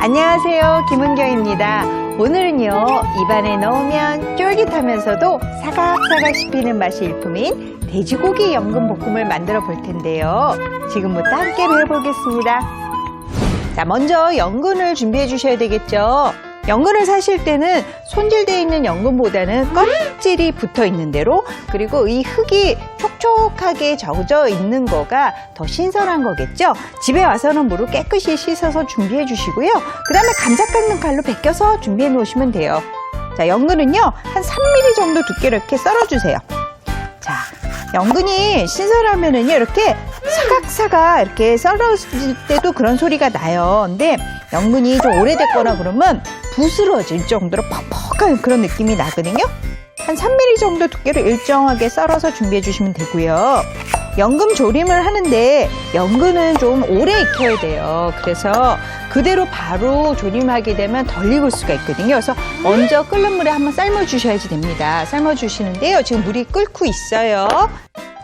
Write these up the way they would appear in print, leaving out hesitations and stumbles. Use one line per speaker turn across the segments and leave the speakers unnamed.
안녕하세요, 김은경입니다. 오늘은요, 입안에 넣으면 쫄깃하면서도 사각사각 씹히는 맛이 일품인 돼지고기 연근볶음을 만들어 볼 텐데요. 지금부터 함께 배워보겠습니다. 자, 먼저 연근을 준비해 주셔야 되겠죠. 연근을 사실 때는 손질되어 있는 연근보다는 껍질이 붙어 있는 대로, 그리고 이 흙이 촉촉하게 젖어 있는 거가 더 신선한 거겠죠. 집에 와서는 물을 깨끗이 씻어서 준비해 주시고요. 그 다음에 감자 깎는 칼로 벗겨서 준비해 놓으시면 돼요. 자, 연근은요 한 3mm 정도 두께로 이렇게 썰어 주세요. 자, 연근이 신선하면은요 이렇게 사각사각 이렇게 썰었을 때도 그런 소리가 나요. 근데 연근이 좀 오래됐거나 그러면 부스러질 정도로 퍽퍽한 그런 느낌이 나거든요. 한 3mm 정도 두께로 일정하게 썰어서 준비해 주시면 되고요. 연근 조림을 하는데 연근은 좀 오래 익혀야 돼요. 그래서 그대로 바로 조림하게 되면 덜 익을 수가 있거든요. 그래서 먼저 끓는 물에 한번 삶아 주셔야지 됩니다. 삶아 주시는데요. 지금 물이 끓고 있어요.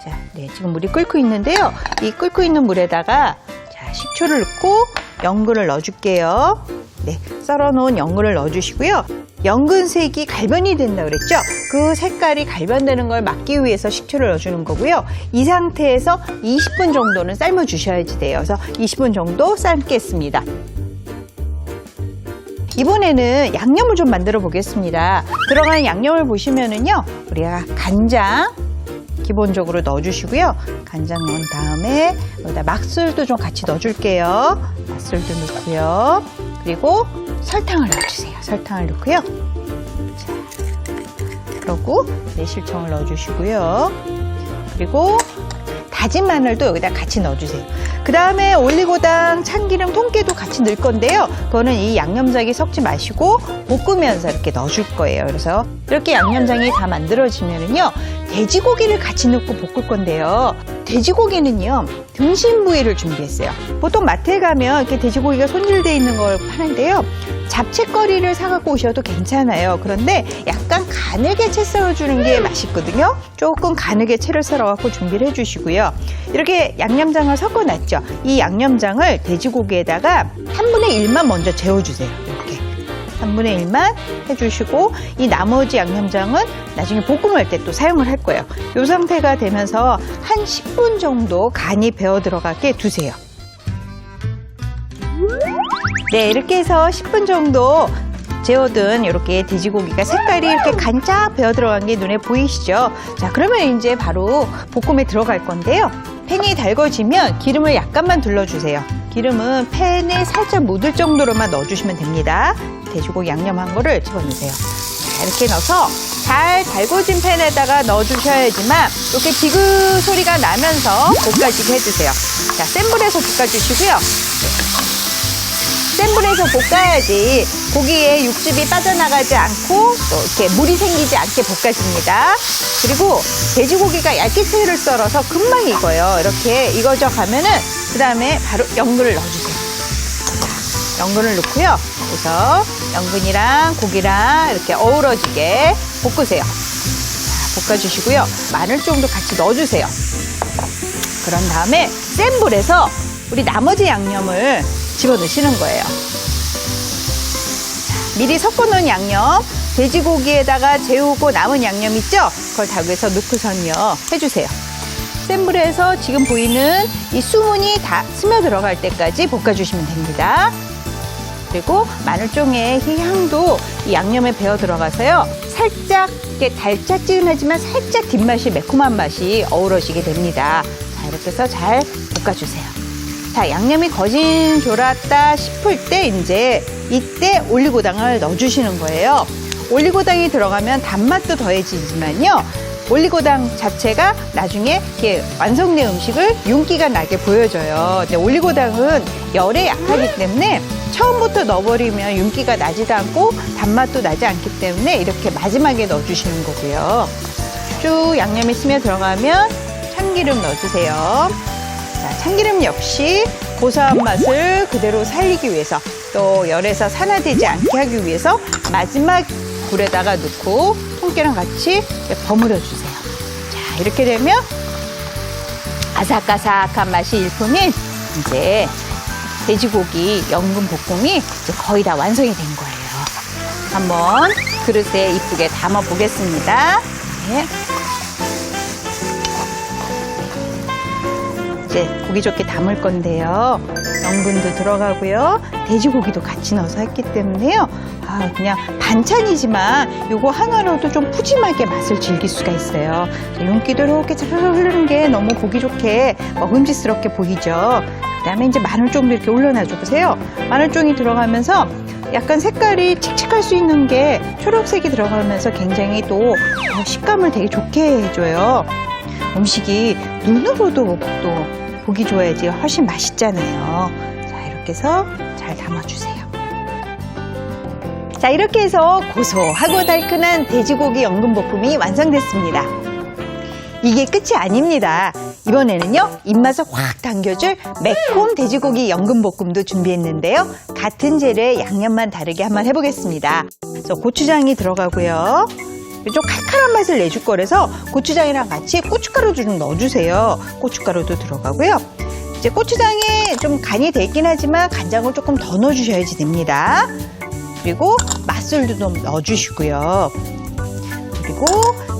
자, 네, 지금 물이 끓고 있는데요. 이 끓고 있는 물에다가 자, 식초를 넣고 연근을 넣어줄게요. 네, 썰어놓은 연근을 넣어주시고요. 연근색이 갈변이 된다 그랬죠? 그 색깔이 갈변되는 걸 막기 위해서 식초를 넣어주는 거고요. 이 상태에서 20분 정도는 삶아 주셔야지 돼요. 그래서 20분 정도 삶겠습니다. 이번에는 양념을 좀 만들어 보겠습니다. 들어가는 양념을 보시면은요, 우리가 간장 기본적으로 넣어주시고요. 간장 넣은 다음에 여기다 막술도 좀 같이 넣어줄게요. 막술도 넣고요. 그리고 설탕을 넣어주세요. 설탕을 넣고요. 자, 그리고 매실청을 넣어주시고요. 그리고 다진 마늘도 여기다 같이 넣어주세요. 그 다음에 올리고당, 참기름, 통깨도 같이 넣을 건데요. 그거는 이 양념장에 섞지 마시고 볶으면서 이렇게 넣어줄 거예요. 그래서 이렇게 양념장이 다 만들어지면은요, 돼지고기를 같이 넣고 볶을 건데요. 돼지고기는요, 등심 부위를 준비했어요. 보통 마트에 가면 이렇게 돼지고기가 손질되어 있는 걸 파는데요. 잡채거리를 사갖고 오셔도 괜찮아요. 그런데 약간 가늘게 채 썰어주는 게 맛있거든요. 조금 가늘게 채를 썰어갖고 준비를 해주시고요. 이렇게 양념장을 섞어놨죠. 이 양념장을 돼지고기에다가 3분의 1만 먼저 재워주세요. 이렇게 3분의 1만 해주시고, 이 나머지 양념장은 나중에 볶음할 때 또 사용을 할 거예요. 이 상태가 되면서 한 10분 정도 간이 배어 들어가게 두세요. 네, 이렇게 해서 10분 정도 재워둔 이렇게 돼지고기가 색깔이 이렇게 간이 쫙 배어 들어간 게 눈에 보이시죠? 자, 그러면 이제 바로 볶음에 들어갈 건데요. 팬이 달궈지면 기름을 약간만 둘러주세요. 기름은 팬에 살짝 묻을 정도로만 넣어주시면 됩니다. 돼지고기 양념한 거를 집어넣으세요. 자, 이렇게 넣어서 잘 달궈진 팬에다가 넣어주셔야지만 이렇게 지그 소리가 나면서 볶아지게 해주세요. 자, 센 불에서 볶아주시고요. 센 불에서 볶아야지 고기에 육즙이 빠져나가지 않고 또 이렇게 물이 생기지 않게 볶아집니다. 그리고 돼지고기가 얇게 채를 썰어서 금방 익어요. 이렇게 익어져 가면은 그 다음에 바로 연근을 넣어주세요. 자, 연근을 넣고요. 그래서 연근이랑 고기랑 이렇게 어우러지게 볶으세요. 자, 볶아주시고요. 마늘종도 같이 넣어주세요. 그런 다음에 센 불에서 우리 나머지 양념을 집어넣으시는 거예요. 자, 미리 섞어놓은 양념, 돼지고기에다가 재우고 남은 양념 있죠? 그걸 다 여기서 넣고선요 해주세요. 센 불에서 지금 보이는 이 수분이 다 스며 들어갈 때까지 볶아주시면 됩니다. 그리고 마늘종의 향도 이 양념에 배어 들어가서요, 살짝 이렇게 달짝지근하지만 살짝 뒷맛이 매콤한 맛이 어우러지게 됩니다. 자, 이렇게 해서 잘 볶아주세요. 자, 양념이 거진 졸았다 싶을 때 이때 올리고당을 넣어주시는 거예요. 올리고당이 들어가면 단맛도 더해지지만요, 올리고당 자체가 나중에 이렇게 완성된 음식을 윤기가 나게 보여줘요. 근데 올리고당은 열에 약하기 때문에 처음부터 넣어버리면 윤기가 나지도 않고 단맛도 나지 않기 때문에 이렇게 마지막에 넣어주시는 거고요. 쭉 양념이 스며 들어가면 참기름 넣어주세요. 자, 참기름 역시 고소한 맛을 그대로 살리기 위해서, 또 열에서 산화되지 않게 하기 위해서 마지막 불에다가 넣고 통깨랑 같이 버무려 주세요. 자, 이렇게 되면 아삭아삭한 맛이 일품인 이제 돼지고기 연근 볶음이 이제 거의 다 완성이 된 거예요. 한번 그릇에 이쁘게 담아 보겠습니다. 네. 이제 고기 좋게 담을 건데요. 연근도 들어가고요. 돼지고기도 같이 넣어서 했기 때문에요. 그냥 반찬이지만 이거 하나로도 좀 푸짐하게 맛을 즐길 수가 있어요. 윤기도 이렇게 잘 흐르는 게 너무 보기 좋게 먹음직스럽게 보이죠. 그다음에 이제 마늘종도 이렇게 올려놔줘 보세요. 마늘종이 들어가면서 약간 색깔이 칙칙할 수 있는 게 초록색이 들어가면서 굉장히 또 식감을 되게 좋게 해줘요. 음식이 눈으로도 또 보기 좋아야지 훨씬 맛있잖아요. 자, 이렇게 해서 잘 담아주세요. 자, 이렇게 해서 고소하고 달큰한 돼지고기 연근볶음이 완성됐습니다. 이게 끝이 아닙니다. 이번에는요, 입맛을 확 당겨줄 매콤 돼지고기 연근볶음도 준비했는데요. 같은 재료에 양념만 다르게 한번 해보겠습니다. 그래서 고추장이 들어가고요. 좀 칼칼한 맛을 내줄 거라서 고추장이랑 같이 고춧가루도 좀 넣어주세요. 고춧가루도 들어가고요. 이제 고추장이 좀 간이 돼 있긴 하지만 간장을 조금 더 넣어주셔야지 됩니다. 그리고 맛술도 좀 넣어주시고요. 그리고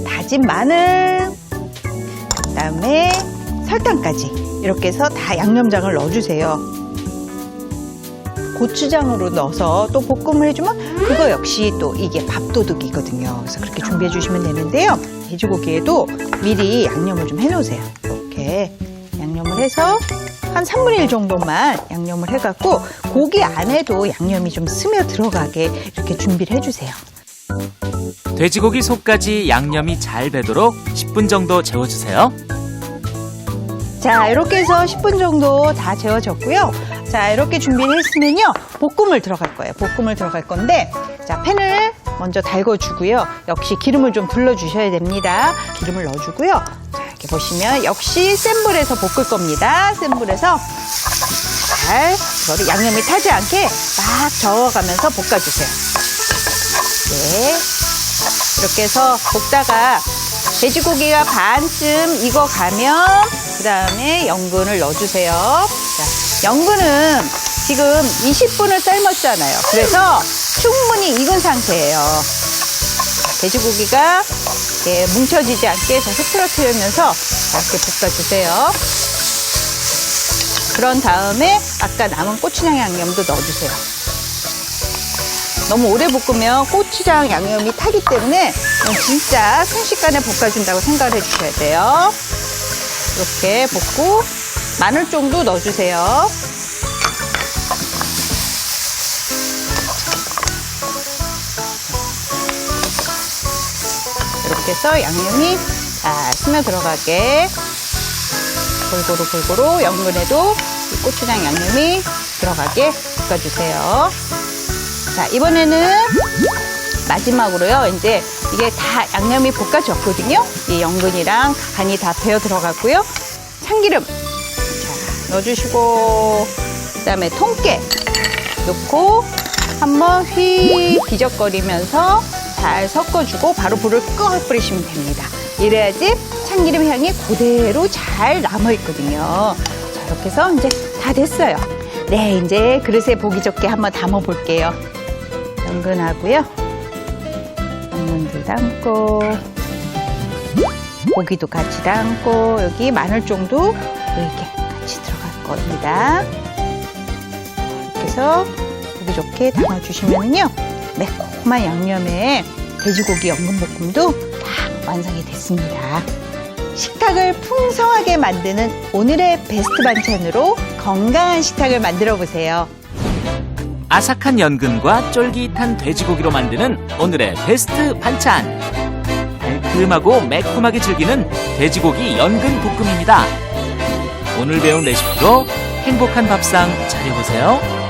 다진 마늘, 그다음에 설탕까지 이렇게 해서 다 양념장을 넣어주세요. 고추장으로 넣어서 또 볶음을 해주면 그거 역시 또 이게 밥도둑이거든요. 그래서 그렇게 준비해 주시면 되는데요. 돼지고기에도 미리 양념을 좀 해놓으세요. 이렇게 양념을 해서 한 3분의 1 정도만 양념을 해갖고 고기 안에도 양념이 좀 스며 들어가게 이렇게 준비를 해주세요.
돼지고기 속까지 양념이 잘 배도록 10분 정도 재워주세요.
자, 이렇게 해서 10분 정도 다 재워졌고요. 자, 이렇게 준비를 했으면요. 볶음을 들어갈 거예요. 볶음을 들어갈 건데, 자, 팬을 먼저 달궈주고요. 역시 기름을 좀 둘러주셔야 됩니다. 기름을 넣어주고요. 자, 이렇게 보시면 역시 센 불에서 볶을 겁니다. 센 불에서 잘 이거를 양념이 타지 않게 막 저어가면서 볶아주세요. 네, 이렇게 해서 볶다가 돼지고기가 반쯤 익어가면 그 다음에 연근을 넣어주세요. 자, 연근은 지금 20분을 삶았잖아요. 그래서 충분히 익은 상태예요. 돼지고기가 이렇게 뭉쳐지지 않게 잘 흐트러뜨리면서 이렇게 볶아주세요. 그런 다음에 아까 남은 고추장 양념도 넣어주세요. 너무 오래 볶으면 고추장 양념이 타기 때문에 진짜 순식간에 볶아준다고 생각을 해주셔야 돼요. 이렇게 볶고 마늘종도 넣어주세요. 이렇게 해서 양념이 잘 스며 들어가게 골고루 연근에도 이 고추장 양념이 들어가게 볶아주세요. 자, 이번에는 마지막으로요. 이제 이게 다 양념이 볶아졌거든요. 이 연근이랑 간이 다 배어 들어갔고요. 참기름 자, 넣어주시고 그다음에 통깨 넣고 한번 휘 뒤적거리면서 잘 섞어주고 바로 불을 끄어 뿌리시면 됩니다. 이래야지 참기름 향이 그대로 잘 남아있거든요. 자, 이렇게 해서 이제 다 됐어요. 네, 이제 그릇에 보기 좋게 한번 담아 볼게요. 연근하고요. 연근도 담고 고기도 같이 담고 여기 마늘종도 이렇게 같이 들어갈 겁니다. 이렇게 해서 보기 좋게 담아주시면요. 매콤한 양념에 돼지고기 연근볶음도 다 완성이 됐습니다. 식탁을 풍성하게 만드는 오늘의 베스트 반찬으로 건강한 식탁을 만들어 보세요.
아삭한 연근과 쫄깃한 돼지고기로 만드는 오늘의 베스트 반찬. 달콤하고 매콤하게 즐기는 돼지고기 연근 볶음입니다. 오늘 배운 레시피로 행복한 밥상 차려보세요.